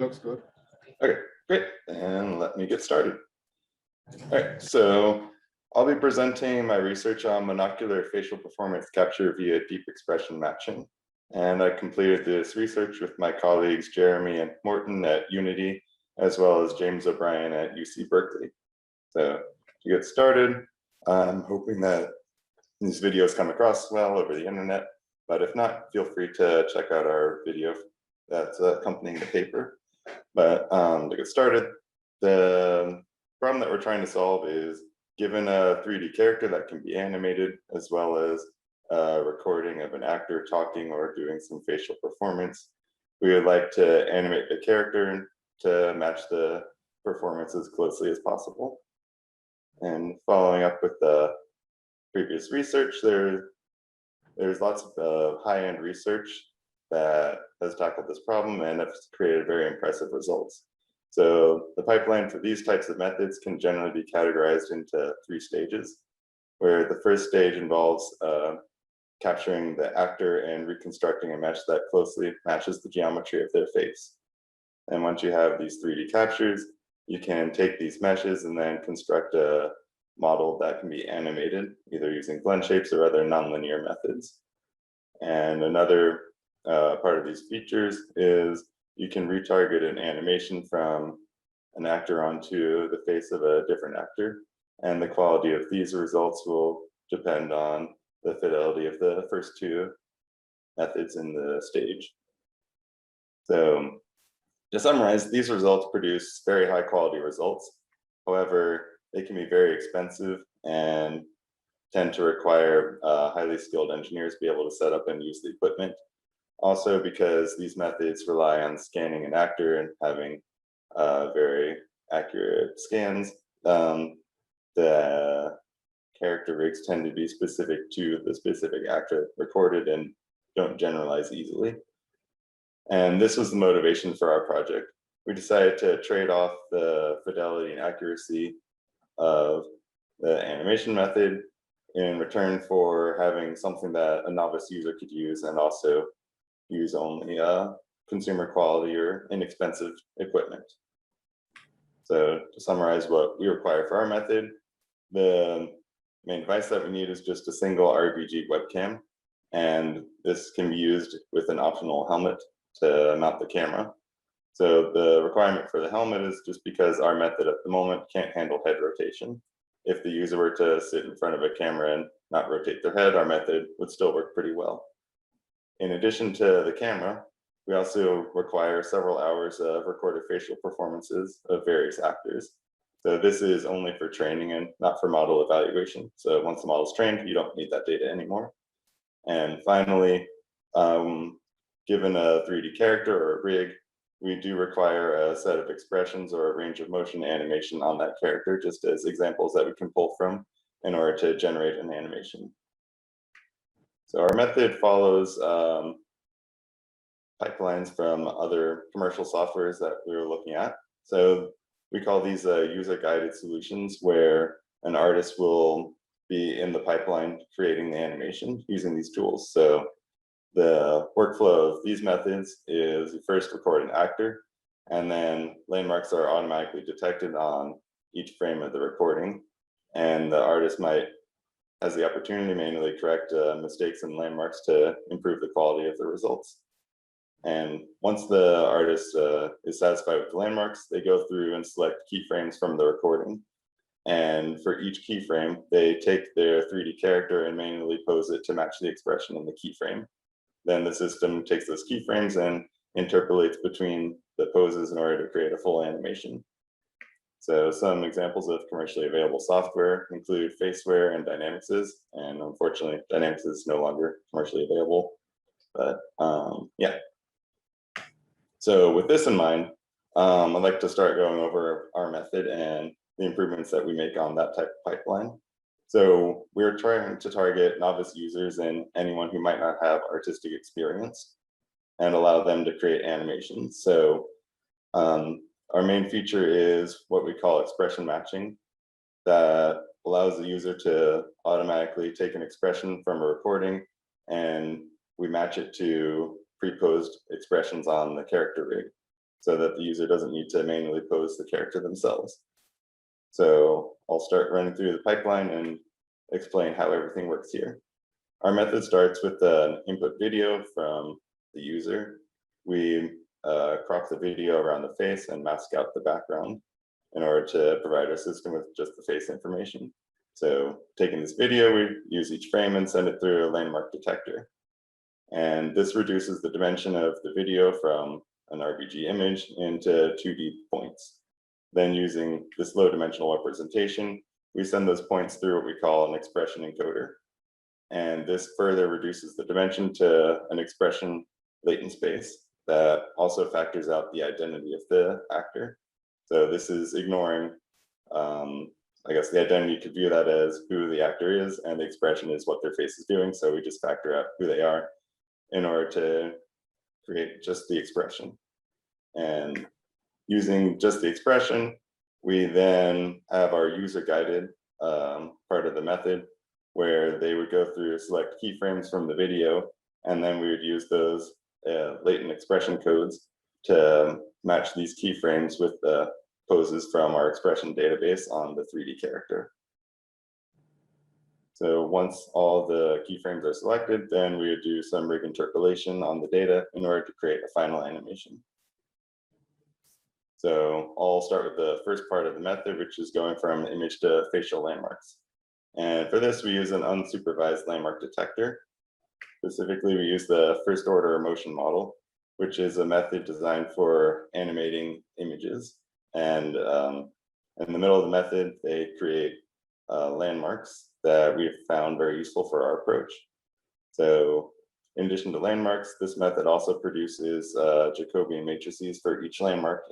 Looks good. Okay, great. And let me get started. All right, so I'll be presenting my research on monocular facial performance capture via deep expression matching. And I completed this research with my colleagues Jeremy and Morton at Unity, as well as James O'Brien at UC Berkeley. So to get started, I'm hoping that these videos come across well over the internet, but if not, feel free to check out our video that's accompanying the paper. But to get started, the problem that we're trying to solve is given a 3D character that can be animated, as well as a recording of an actor talking or doing some facial performance, we would like to animate the character to match the performance as closely as possible. And following up with the previous research, there's lots of high-end research that has tackled this problem and has created very impressive results. So the pipeline for these types of methods can generally be categorized into 3 stages, where the first stage involves capturing the actor and reconstructing a mesh that closely matches the geometry of their face. And once you have these 3D captures, you can take these meshes and then construct a model that can be animated, either using blend shapes or other nonlinear methods. And another part of these features is you can retarget an animation from an actor onto the face of a different actor. And the quality of these results will depend on the fidelity of the first 2 methods in the stage. So to summarize, these results produce very high quality results. However, they can be very expensive and tend to require highly skilled engineers to be able to set up and use the equipment. Also, because these methods rely on scanning an actor and having very accurate scans, the character rigs tend to be specific to the specific actor recorded and don't generalize easily. And this was the motivation for our project. We decided to trade off the fidelity and accuracy of the animation method in return for having something that a novice user could use and also use only consumer quality or inexpensive equipment. So to summarize what we require for our method, the main device that we need is just a single RGB webcam, and this can be used with an optional helmet to mount the camera. So the requirement for the helmet is just because our method at the moment can't handle head rotation. If the user were to sit in front of a camera and not rotate their head, our method would still work pretty well. In addition to the camera, we also require several hours of recorded facial performances of various actors. So this is only for training and not for model evaluation. So once the model is trained, you don't need that data anymore. And finally, given a 3D character or a rig, we do require a set of expressions or a range of motion animation on that character, just as examples that we can pull from in order to generate an animation. So our method follows pipelines from other commercial softwares that we were looking at. So we call these user-guided solutions, where an artist will be in the pipeline creating the animation using these tools. So the workflow of these methods is you first record an actor, and then landmarks are automatically detected on each frame of the recording, and the artist has the opportunity to manually correct mistakes in landmarks to improve the quality of the results. And once the artist is satisfied with the landmarks, they go through and select keyframes from the recording. And for each keyframe, they take their 3D character and manually pose it to match the expression in the keyframe. Then the system takes those keyframes and interpolates between the poses in order to create a full animation. So some examples of commercially available software include Faceware and Dynamicsys, and unfortunately, Dynamics is no longer commercially available. But yeah. So with this in mind, I'd like to start going over our method and the improvements that we make on that type of pipeline. So we're trying to target novice users and anyone who might not have artistic experience and allow them to create animations. So our main feature is what we call expression matching, that allows the user to automatically take an expression from a recording and we match it to pre-posed expressions on the character rig. so that the user doesn't need to manually pose the character themselves. So I'll start running through the pipeline and explain how everything works here. Our method starts with an input video from the user. We crop the video around the face and mask out the background in order to provide our system with just the face information. So taking this video, we use each frame and send it through a landmark detector. And this reduces the dimension of the video from an RGB image into 2D points. Then using this low dimensional representation, we send those points through what we call an expression encoder. And this further reduces the dimension to an expression latent space that also factors out the identity of the actor. So this is ignoring, I guess the identity could view that as who the actor is, and the expression is what their face is doing. So we just factor out who they are in order to create just the expression. And using just the expression, we then have our user guided part of the method where they would go through select keyframes from the video, and then we would use those latent expression codes to match these keyframes with the poses from our expression database on the 3D character. So once all the keyframes are selected, then we would do some rig interpolation on the data in order to create a final animation. So I'll start with the first part of the method, which is going from image to facial landmarks. And for this, we use an unsupervised landmark detector. Specifically, we use the first order motion model, which is a method designed for animating images. And in the middle of the method, they create landmarks that we've found very useful for our approach. So in addition to landmarks, this method also produces Jacobian matrices for each landmark.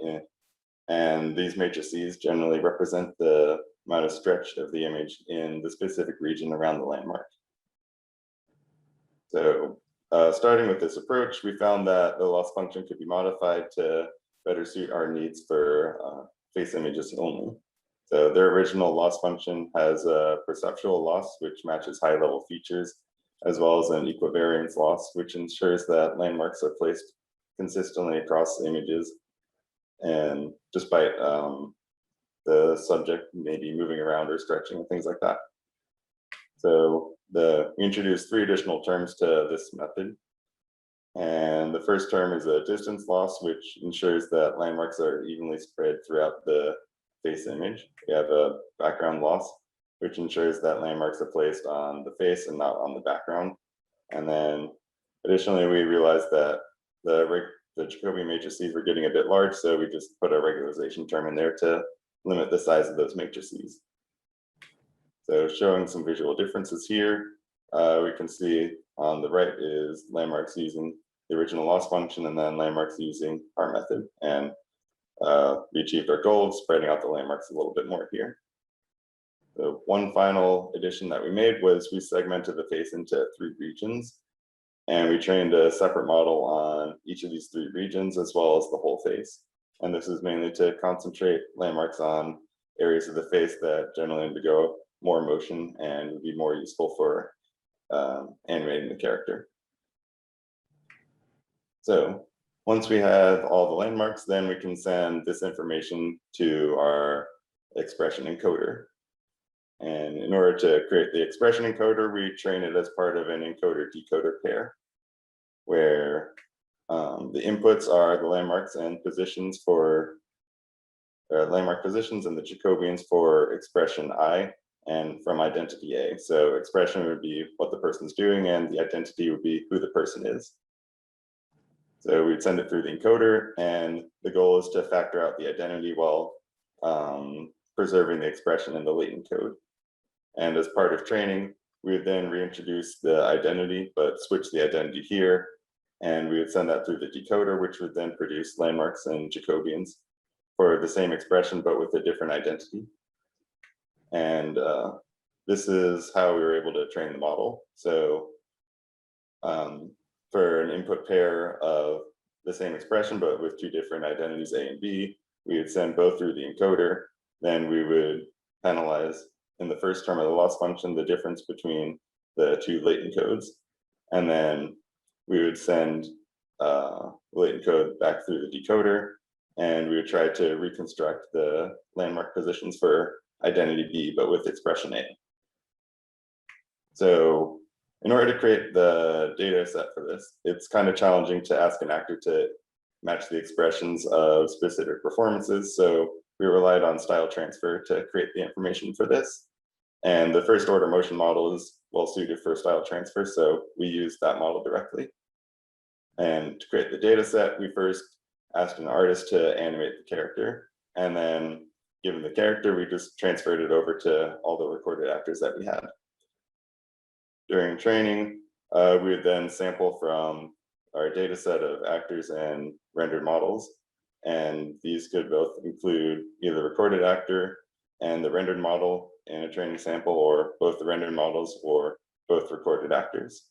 And these matrices generally represent the amount of stretch of the image in the specific region around the landmark. So starting with this approach, we found that the loss function could be modified to better suit our needs for face images only. So their original loss function has a perceptual loss, which matches high-level features, as well as an equivariance loss, which ensures that landmarks are placed consistently across images, and despite the subject maybe moving around or stretching and things like that. So we introduced 3 additional terms to this method. And the first term is a distance loss, which ensures that landmarks are evenly spread throughout the face image. We have a background loss, which ensures that landmarks are placed on the face and not on the background. And then additionally, we realized that the Jacobian matrices were getting a bit large, so we just put a regularization term in there to limit the size of those matrices. So showing some visual differences here, we can see on the right is landmarks using the original loss function, and then landmarks using our method. And we achieved our goal of spreading out the landmarks a little bit more here. So one final addition that we made was we segmented the face into 3 regions, and we trained a separate model on each of these 3 regions as well as the whole face. And this is mainly to concentrate landmarks on areas of the face that generally undergo more motion and would be more useful for animating the character. So once we have all the landmarks, then we can send this information to our expression encoder. And in order to create the expression encoder, we train it as part of an encoder-decoder pair, where the inputs are the landmarks and positions for landmark positions, and the Jacobians for expression I and from identity A. So expression would be what the person's doing, and the identity would be who the person is. So we'd send it through the encoder, and the goal is to factor out the identity while preserving the expression in the latent code. And as part of training, we would then reintroduce the identity, but switch the identity here, and we would send that through the decoder, which would then produce landmarks and Jacobians for the same expression, but with a different identity. And this is how we were able to train the model. So for an input pair of the same expression, but with 2 different identities, A and B, we would send both through the encoder. Then we would penalize in the first term of the loss function the difference between the 2 latent codes. And then we would send latent code back through the decoder, And we would try to reconstruct the landmark positions for identity B, but with expression A. So in order to create the data set for this, it's kind of challenging to ask an actor to match the expressions of specific performances. So we relied on style transfer to create the information for this. And the first order motion model is well suited for style transfer, so we used that model directly. And to create the data set, we first asked an artist to animate the character. And then given the character, we just transferred it over to all the recorded actors that we had. During training, we would then sample from our data set of actors and rendered models. And these could both include either recorded actor and the rendered model in a training sample, or both the rendered models or both recorded actors.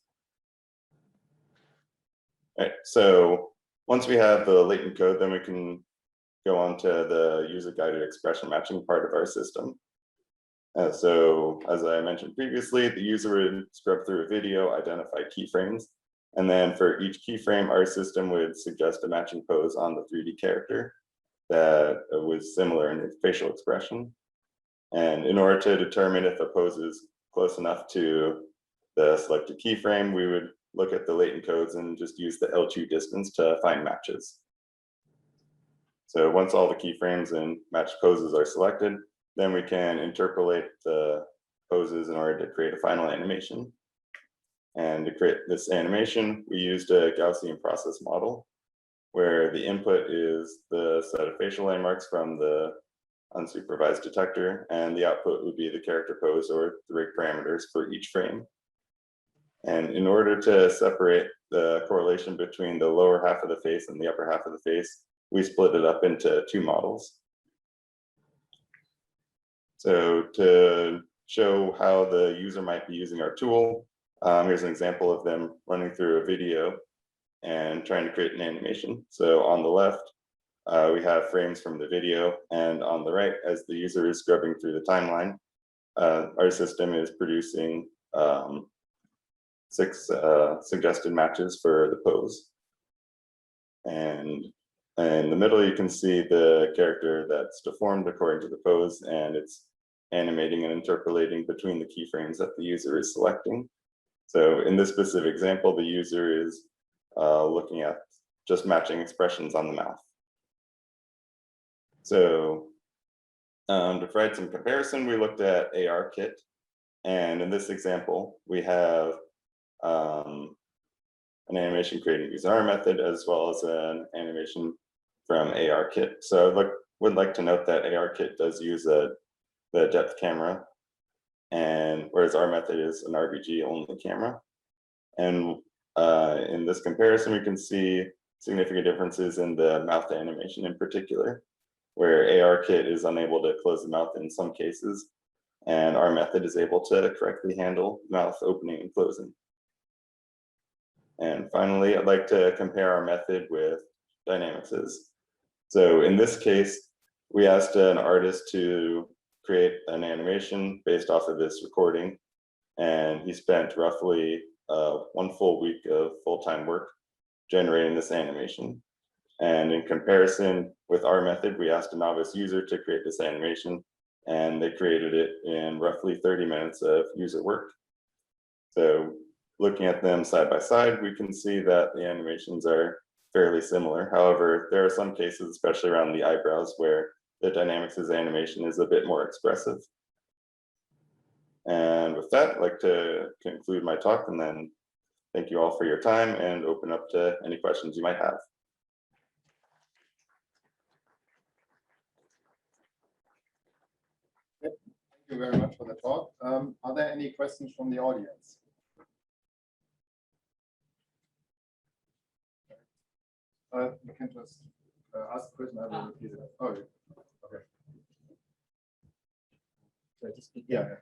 All right, so once we have the latent code, then we can go on to the user-guided expression matching part of our system. So as I mentioned previously, the user would scrub through a video, identify keyframes, and then for each keyframe, our system would suggest a matching pose on the 3D character that was similar in its facial expression. And in order to determine if a pose is close enough to the selected keyframe, we would look at the latent codes and just use the L2 distance to find matches. So once all the keyframes and matched poses are selected, then we can interpolate the poses in order to create a final animation. And to create this animation, we used a Gaussian process model, where the input is the set of facial landmarks from the unsupervised detector, and the output would be the character pose or the rig parameters for each frame. And in order to separate the correlation between the lower half of the face and the upper half of the face, we split it up into two models. So to show how the user might be using our tool, here's an example of them running through a video and trying to create an animation. So on the left, we have frames from the video, and on the right, as the user is scrubbing through the timeline, our system is producing 6 suggested matches for the pose. And in the middle, you can see the character that's deformed according to the pose, and it's animating and interpolating between the keyframes that the user is selecting. So in this specific example, the user is looking at just matching expressions on the mouth. So to provide some comparison, we looked at ARKit, and in this example, we have an animation creating using our method, as well as an animation from ARKit. So I would like to note that ARKit does use the depth camera, and whereas our method is an RBG only camera. And in this comparison, we can see significant differences in the mouth animation in particular, where ARKit is unable to close the mouth in some cases, and our method is able to correctly handle mouth opening and closing. And finally, I'd like to compare our method with Dynamics's. So in this case, we asked an artist to create an animation based off of this recording, and he spent roughly 1 full week of full-time work generating this animation. And in comparison with our method, we asked a novice user to create this animation, and they created it in roughly 30 minutes of user work. So looking at them side by side, we can see that the animations are fairly similar. However, there are some cases, especially around the eyebrows, where the Dynamics' animation is a bit more expressive. And with that, I'd like to conclude my talk, and then thank you all for your time and open up to any questions you might have. Thank you very much for the talk. Are there any questions from the audience? You can just ask a question. I will repeat it. Oh, okay. So just speak. Yeah.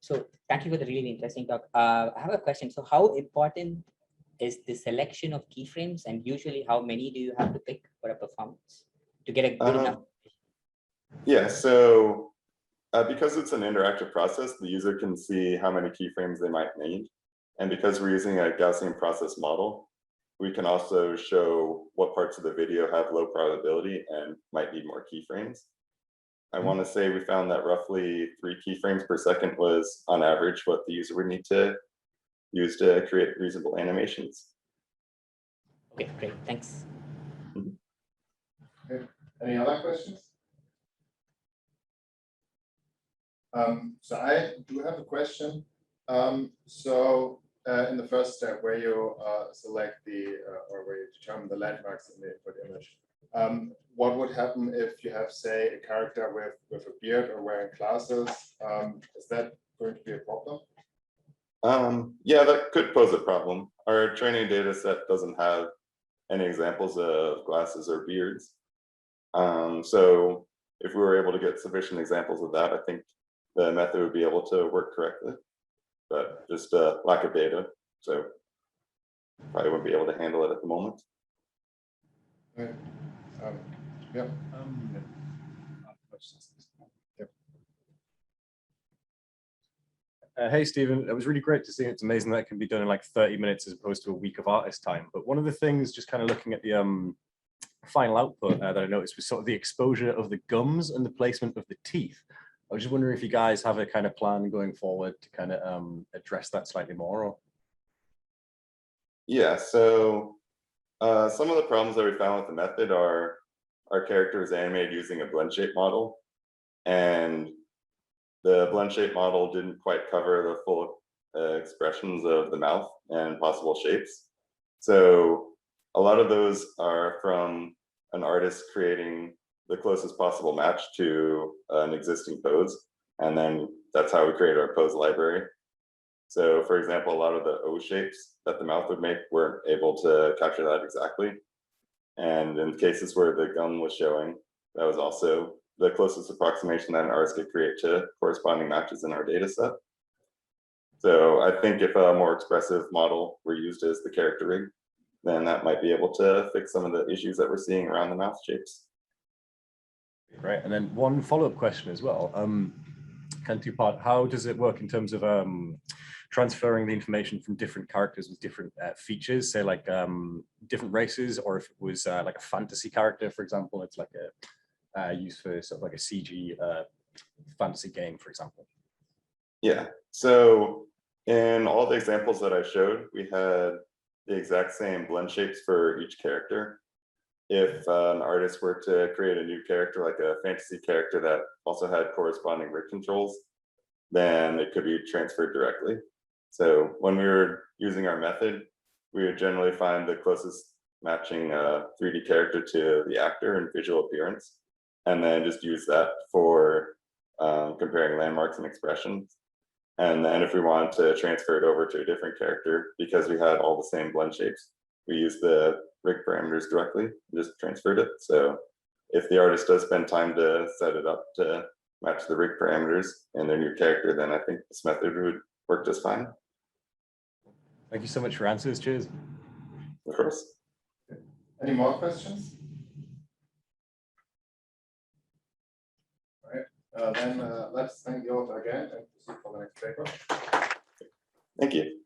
So thank you for the really interesting talk. I have a question. So how important is the selection of keyframes, and usually how many do you have to pick for a performance to get a good enough? Yeah, so because it's an interactive process, the user can see how many keyframes they might need. And because we're using a Gaussian process model, we can also show what parts of the video have low probability and might need more keyframes. I want to say we found that roughly 3 keyframes per second was on average what the user would need to use to create reasonable animations. Okay, great, thanks. Okay. Any other questions? So I do have a question. In the first step where you select the or where you determine the landmarks in the input image, what would happen if you have, say, a character with a beard or wearing glasses? Is that going to be a problem? Yeah, that could pose a problem. Our training data set doesn't have any examples of glasses or beards. So if we were able to get sufficient examples of that, I think the method would be able to work correctly, but just lack of data. So probably wouldn't be able to handle it at the moment. Okay. Yeah. Hey, Stephen, it was really great to see. It's amazing that it can be done in like 30 minutes as opposed to a week of artist time. But one of the things, just kind of looking at the final output that I noticed was sort of the exposure of the gums and the placement of the teeth. I was just wondering if you guys have a kind of plan going forward to kind of address that slightly more. Or... Yeah, so some of the problems that we found with the method are our character is animated using a blend shape model, and the blend shape model didn't quite cover the full expressions of the mouth and possible shapes. So a lot of those are from an artist creating the closest possible match to an existing pose. And then that's how we create our pose library. So for example, a lot of the O shapes that the mouth would make weren't able to capture that exactly. And in cases where the gum was showing, that was also the closest approximation that an artist could create to corresponding matches in our data set. So I think if a more expressive model were used as the character rig, then that might be able to fix some of the issues that we're seeing around the mouth shapes. Right, and then one follow-up question as well. Kind of two-part. How does it work in terms of transferring the information from different characters with different features, say like different races, or if it was like a fantasy character, for example, it's like a used for sort of like a CG fantasy game, for example? Yeah, so in all the examples that I showed, we had the exact same blend shapes for each character. If an artist were to create a new character, like a fantasy character that also had corresponding rig controls, then it could be transferred directly. So when we were using our method, we would generally find the closest matching 3D character to the actor in visual appearance, and then just use that for comparing landmarks and expressions. And then if we wanted to transfer it over to a different character, because we had all the same blend shapes, we used the rig parameters directly, just transferred it. So if the artist does spend time to set it up to match the rig parameters and their new character, then I think this method would work just fine. Thank you so much for answers. Cheers. Of course. Any more questions? All right, then let's thank you all again and proceed for the next paper. Thank you.